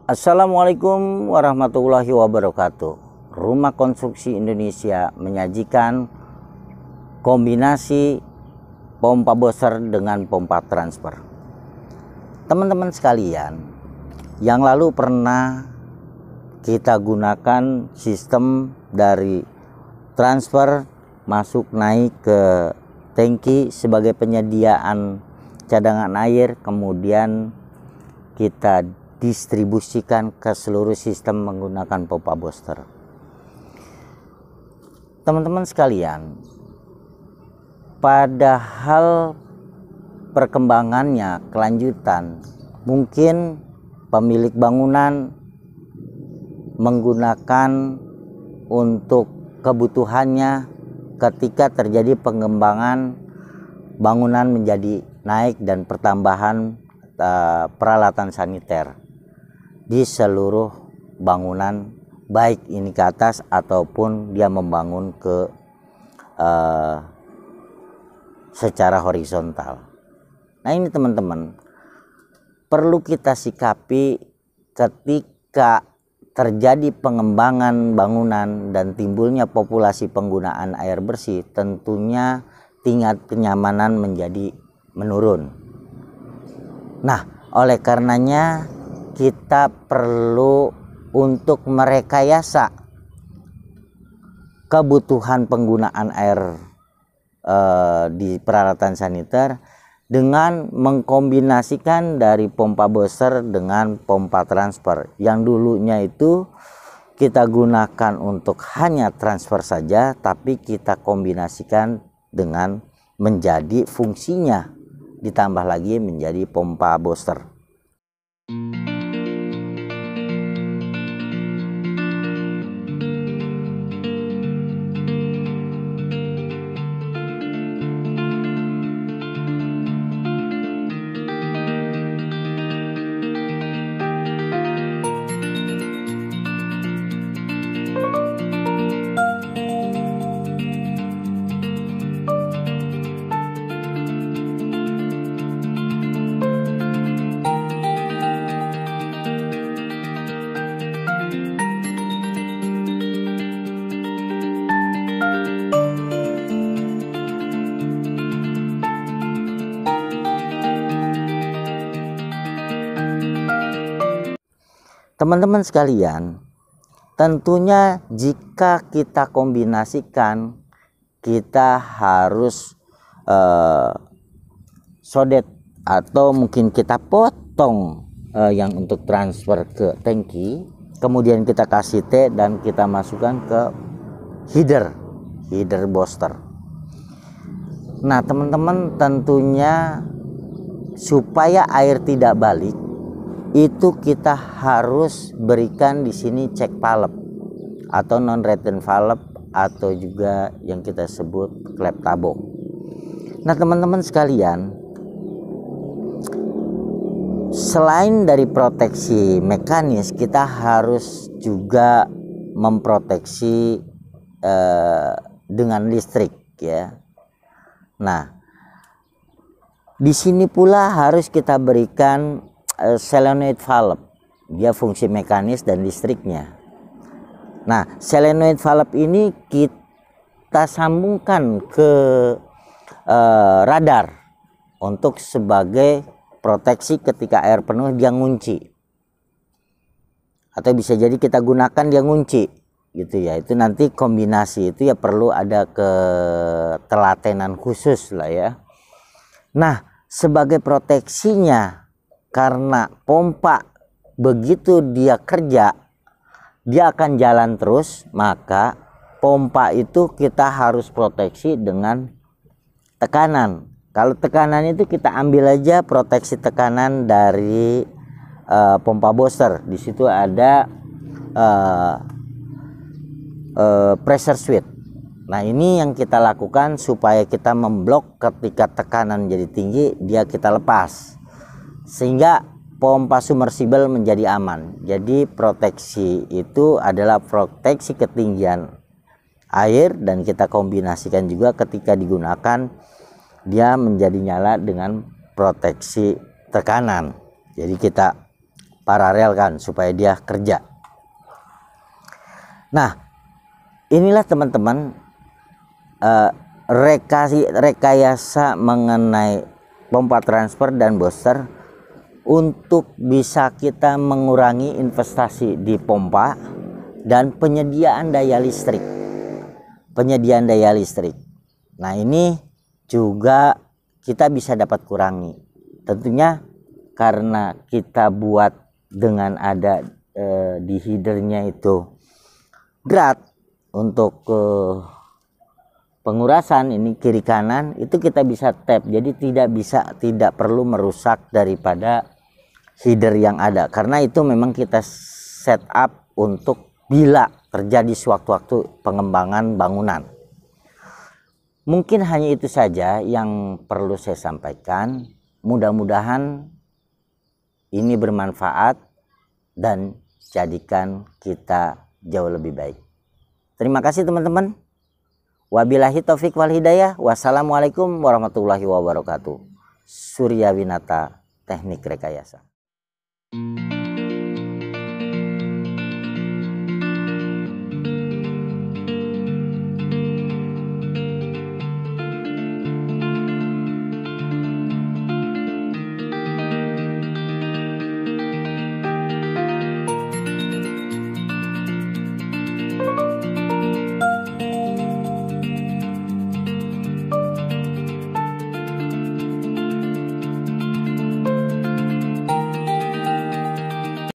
Assalamualaikum warahmatullahi wabarakatuh. Rumah Konstruksi Indonesia menyajikan kombinasi pompa booster dengan pompa transfer. Teman-teman sekalian, yang lalu pernah kita gunakan sistem dari transfer masuk naik ke tangki sebagai penyediaan cadangan air, kemudian kita distribusikan ke seluruh sistem menggunakan pompa booster. Teman-teman sekalian, pada hal perkembangannya kelanjutan, mungkin pemilik bangunan menggunakan untuk kebutuhannya ketika terjadi pengembangan bangunan menjadi naik dan pertambahan peralatan saniter di seluruh bangunan, baik ini ke atas ataupun dia membangun ke secara horizontal. Nah ini teman-teman, perlu kita sikapi ketika terjadi pengembangan bangunan dan timbulnya populasi penggunaan air bersih, tentunya tingkat kenyamanan menjadi menurun. Nah oleh karenanya kita perlu untuk merekayasa kebutuhan penggunaan air di peralatan saniter dengan mengkombinasikan dari pompa booster dengan pompa transfer. Yang dulunya itu kita gunakan untuk hanya transfer saja, tapi kita kombinasikan dengan menjadi fungsinya ditambah lagi menjadi pompa booster. Teman-teman sekalian, tentunya jika kita kombinasikan, kita harus sodet atau mungkin kita potong yang untuk transfer ke tangki, kemudian kita kasih T dan kita masukkan ke header booster. Nah teman-teman, tentunya supaya air tidak balik, itu kita harus berikan di sini cek valve atau non return valve atau juga yang kita sebut klep tabung. Nah teman-teman sekalian, selain dari proteksi mekanis, kita harus juga memproteksi dengan listrik ya. Nah di sini pula harus kita berikan solenoid valve, dia fungsi mekanis dan listriknya. Nah solenoid valve ini kita sambungkan ke radar untuk sebagai proteksi ketika air penuh dia ngunci, atau bisa jadi kita gunakan dia ngunci. gitu ya. Itu nanti kombinasi itu ya perlu ada ketelatenan khusus lah ya. Nah, sebagai proteksinya, karena pompa begitu dia kerja dia akan jalan terus, maka pompa itu kita harus proteksi dengan tekanan. Kalau tekanan itu kita ambil aja proteksi tekanan dari pompa booster. Di situ ada pressure switch. Nah, ini yang kita lakukan supaya kita memblok ketika tekanan jadi tinggi, dia kita lepas. Sehingga pompa submersible menjadi aman. Jadi proteksi itu adalah proteksi ketinggian air, dan kita kombinasikan juga ketika digunakan dia menjadi nyala dengan proteksi tekanan. Jadi kita paralelkan supaya dia kerja. Nah, inilah teman-teman rekayasa mengenai pompa transfer dan booster untuk bisa kita mengurangi investasi di pompa dan penyediaan daya listrik. Nah, ini juga kita bisa dapat kurangi. Tentunya karena kita buat dengan ada di headernya itu drat untuk pengurasan ini kiri kanan, itu kita bisa tap. Jadi tidak perlu merusak daripada header yang ada, karena itu memang kita set up untuk bila terjadi sewaktu-waktu pengembangan bangunan. Mungkin hanya itu saja yang perlu saya sampaikan. Mudah-mudahan ini bermanfaat dan jadikan kita jauh lebih baik. Terima kasih teman-teman. Wabillahi taufik wal hidayah. Wassalamualaikum warahmatullahi wabarakatuh. Surya Winata, Teknik Rekayasa.